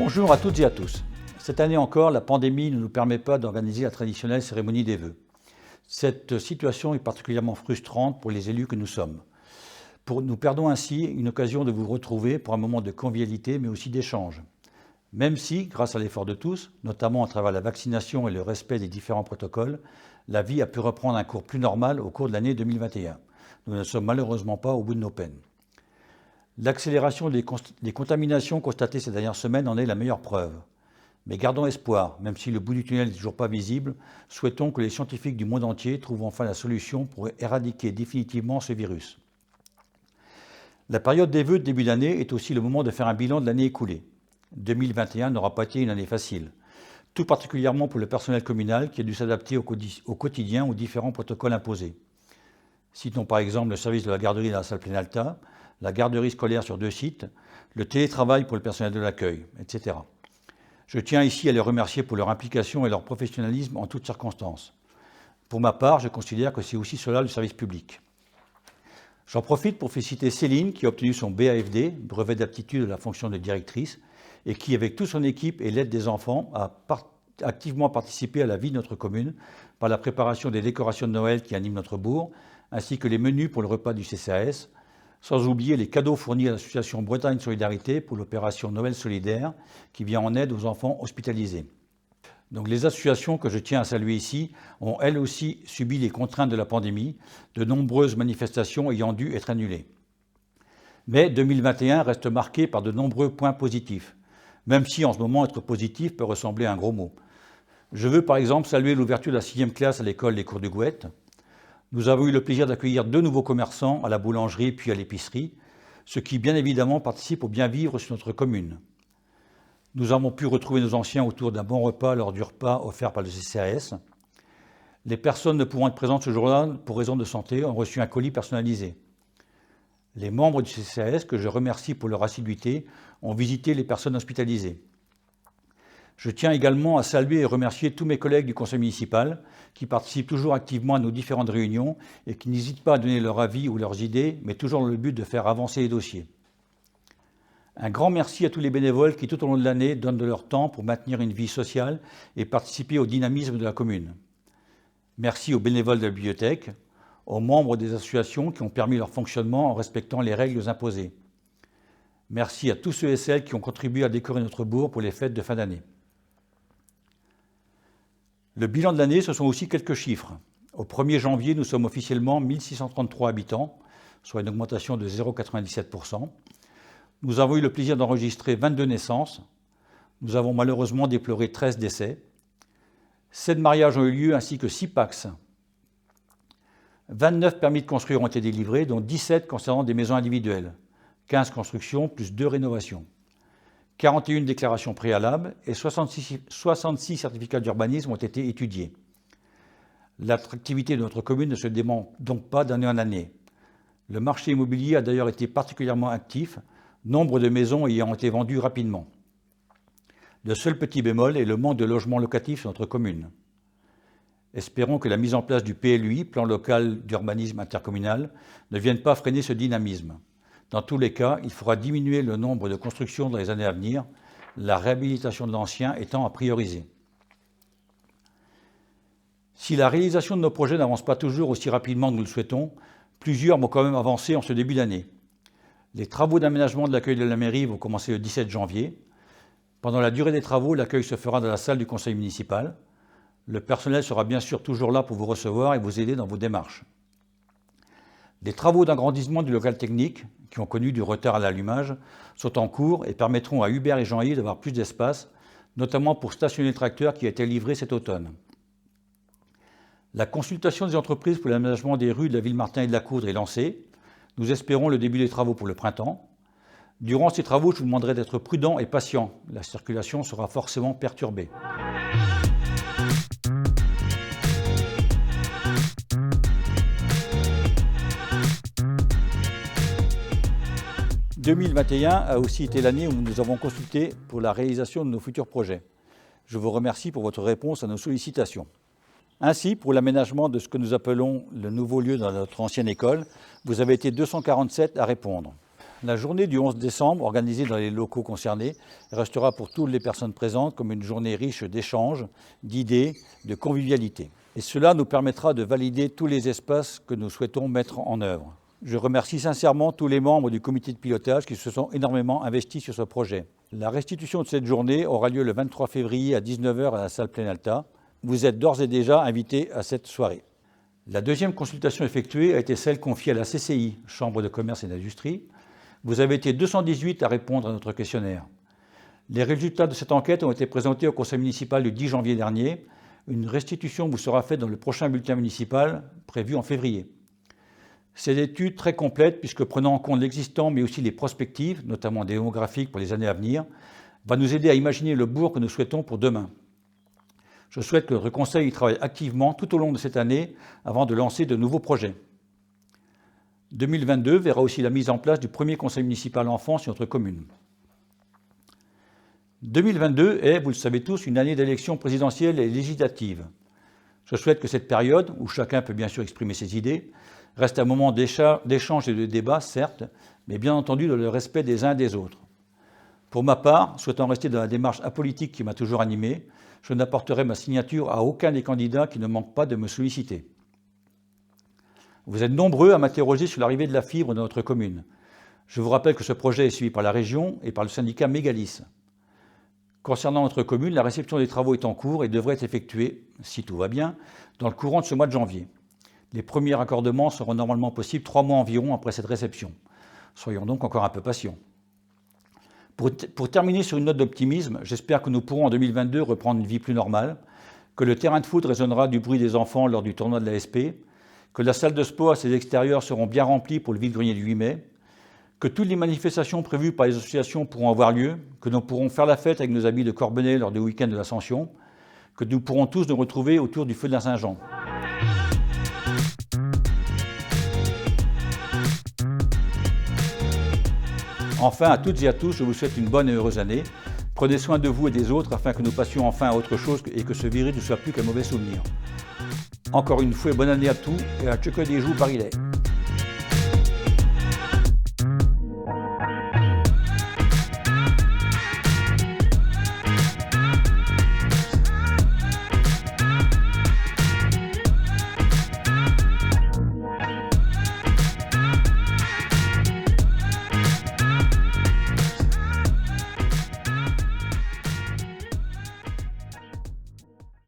Bonjour à toutes et à tous. Cette année encore, la pandémie ne nous permet pas d'organiser la traditionnelle cérémonie des vœux. Cette situation est particulièrement frustrante pour les élus que nous sommes. Nous perdons ainsi une occasion de vous retrouver pour un moment de convivialité mais aussi d'échange. Même si, grâce à l'effort de tous, notamment à travers la vaccination et le respect des différents protocoles, la vie a pu reprendre un cours plus normal au cours de l'année 2021. Nous ne sommes malheureusement pas au bout de nos peines. L'accélération des contaminations constatées ces dernières semaines en est la meilleure preuve. Mais gardons espoir, même si le bout du tunnel n'est toujours pas visible, souhaitons que les scientifiques du monde entier trouvent enfin la solution pour éradiquer définitivement ce virus. La période des vœux de début d'année est aussi le moment de faire un bilan de l'année écoulée. 2021 n'aura pas été une année facile, tout particulièrement pour le personnel communal qui a dû s'adapter au quotidien aux différents protocoles imposés. Citons par exemple le service de la garderie dans la salle Plénalta, la garderie scolaire sur 2 sites, le télétravail pour le personnel de l'accueil, etc. Je tiens ici à les remercier pour leur implication et leur professionnalisme en toutes circonstances. Pour ma part, je considère que c'est aussi cela le service public. J'en profite pour féliciter Céline qui a obtenu son BAFD, brevet d'aptitude de la fonction de directrice, et qui, avec toute son équipe et l'aide des enfants, a activement participé à la vie de notre commune par la préparation des décorations de Noël qui animent notre bourg, ainsi que les menus pour le repas du CCAS, sans oublier les cadeaux fournis à l'association Bretagne Solidarité pour l'opération Noël Solidaire qui vient en aide aux enfants hospitalisés. Donc les associations que je tiens à saluer ici ont elles aussi subi les contraintes de la pandémie, de nombreuses manifestations ayant dû être annulées. Mais 2021 reste marqué par de nombreux points positifs, même si en ce moment être positif peut ressembler à un gros mot. Je veux par exemple saluer l'ouverture de la 6e classe à l'école des Cours du Gouët. Nous avons eu le plaisir d'accueillir 2 nouveaux commerçants à la boulangerie puis à l'épicerie, ce qui bien évidemment participe au bien vivre sur notre commune. Nous avons pu retrouver nos anciens autour d'un bon repas lors du repas offert par le CCAS. Les personnes ne pouvant être présentes ce jour-là pour raison de santé ont reçu un colis personnalisé. Les membres du CCAS, que je remercie pour leur assiduité, ont visité les personnes hospitalisées. Je tiens également à saluer et remercier tous mes collègues du conseil municipal qui participent toujours activement à nos différentes réunions et qui n'hésitent pas à donner leur avis ou leurs idées, mais toujours dans le but de faire avancer les dossiers. Un grand merci à tous les bénévoles qui, tout au long de l'année, donnent de leur temps pour maintenir une vie sociale et participer au dynamisme de la commune. Merci aux bénévoles de la bibliothèque, aux membres des associations qui ont permis leur fonctionnement en respectant les règles imposées. Merci à tous ceux et celles qui ont contribué à décorer notre bourg pour les fêtes de fin d'année. Le bilan de l'année, ce sont aussi quelques chiffres. Au 1er janvier, nous sommes officiellement 1633 habitants, soit une augmentation de 0,97%. Nous avons eu le plaisir d'enregistrer 22 naissances. Nous avons malheureusement déploré 13 décès. 7 mariages ont eu lieu ainsi que 6 PACS. 29 permis de construire ont été délivrés, dont 17 concernant des maisons individuelles, 15 constructions plus 2 rénovations. 41 déclarations préalables et 66 certificats d'urbanisme ont été étudiés. L'attractivité de notre commune ne se dément donc pas d'année en année. Le marché immobilier a d'ailleurs été particulièrement actif, nombre de maisons ayant été vendues rapidement. Le seul petit bémol est le manque de logements locatifs sur notre commune. Espérons que la mise en place du PLUI, plan local d'urbanisme intercommunal, ne vienne pas freiner ce dynamisme. Dans tous les cas, il faudra diminuer le nombre de constructions dans les années à venir, la réhabilitation de l'ancien étant à prioriser. Si la réalisation de nos projets n'avance pas toujours aussi rapidement que nous le souhaitons, plusieurs vont quand même avancer en ce début d'année. Les travaux d'aménagement de l'accueil de la mairie vont commencer le 17 janvier. Pendant la durée des travaux, l'accueil se fera dans la salle du conseil municipal. Le personnel sera bien sûr toujours là pour vous recevoir et vous aider dans vos démarches. Des travaux d'agrandissement du local technique, qui ont connu du retard à l'allumage, sont en cours et permettront à Hubert et Jean-Yves d'avoir plus d'espace, notamment pour stationner le tracteur qui a été livré cet automne. La consultation des entreprises pour l'aménagement des rues de la Ville-Martin et de la Coudre est lancée. Nous espérons le début des travaux pour le printemps. Durant ces travaux, je vous demanderai d'être prudent et patient. La circulation sera forcément perturbée. 2021 a aussi été l'année où nous avons consulté pour la réalisation de nos futurs projets. Je vous remercie pour votre réponse à nos sollicitations. Ainsi, pour l'aménagement de ce que nous appelons le nouveau lieu dans notre ancienne école, vous avez été 247 à répondre. La journée du 11 décembre, organisée dans les locaux concernés, restera pour toutes les personnes présentes comme une journée riche d'échanges, d'idées, de convivialité. Et cela nous permettra de valider tous les espaces que nous souhaitons mettre en œuvre. Je remercie sincèrement tous les membres du comité de pilotage qui se sont énormément investis sur ce projet. La restitution de cette journée aura lieu le 23 février à 19 h à la salle Plenalta. Vous êtes d'ores et déjà invités à cette soirée. La deuxième consultation effectuée a été celle confiée à la CCI, Chambre de commerce et d'industrie. Vous avez été 218 à répondre à notre questionnaire. Les résultats de cette enquête ont été présentés au conseil municipal le 10 janvier dernier. Une restitution vous sera faite dans le prochain bulletin municipal prévu en février. C'est une étude très complète puisque prenant en compte l'existant mais aussi les prospectives, notamment démographiques pour les années à venir, va nous aider à imaginer le bourg que nous souhaitons pour demain. Je souhaite que notre conseil y travaille activement tout au long de cette année avant de lancer de nouveaux projets. 2022 verra aussi la mise en place du premier conseil municipal enfant sur notre commune. 2022 est, vous le savez tous, une année d'élections présidentielles et législatives. Je souhaite que cette période, où chacun peut bien sûr exprimer ses idées, reste un moment d'échange et de débat, certes, mais bien entendu dans le respect des uns et des autres. Pour ma part, souhaitant rester dans la démarche apolitique qui m'a toujours animé, je n'apporterai ma signature à aucun des candidats qui ne manquent pas de me solliciter. Vous êtes nombreux à m'interroger sur l'arrivée de la fibre dans notre commune. Je vous rappelle que ce projet est suivi par la région et par le syndicat Mégalis. Concernant notre commune, la réception des travaux est en cours et devrait être effectuée, si tout va bien, dans le courant de ce mois de janvier. Les premiers raccordements seront normalement possibles 3 mois environ après cette réception. Soyons donc encore un peu patients. Pour terminer sur une note d'optimisme, j'espère que nous pourrons en 2022 reprendre une vie plus normale, que le terrain de foot résonnera du bruit des enfants lors du tournoi de la SP, que la salle de sport et ses extérieurs seront bien remplis pour le vide-grenier du 8 mai, que toutes les manifestations prévues par les associations pourront avoir lieu, que nous pourrons faire la fête avec nos amis de Corbenay lors du week-end de l'Ascension, que nous pourrons tous nous retrouver autour du feu de la Saint-Jean. Enfin, à toutes et à tous, je vous souhaite une bonne et heureuse année. Prenez soin de vous et des autres afin que nous passions enfin à autre chose et que ce virus ne soit plus qu'un mauvais souvenir. Encore une fois, bonne année à tous et à Tchèque des Joues Paris-Lay.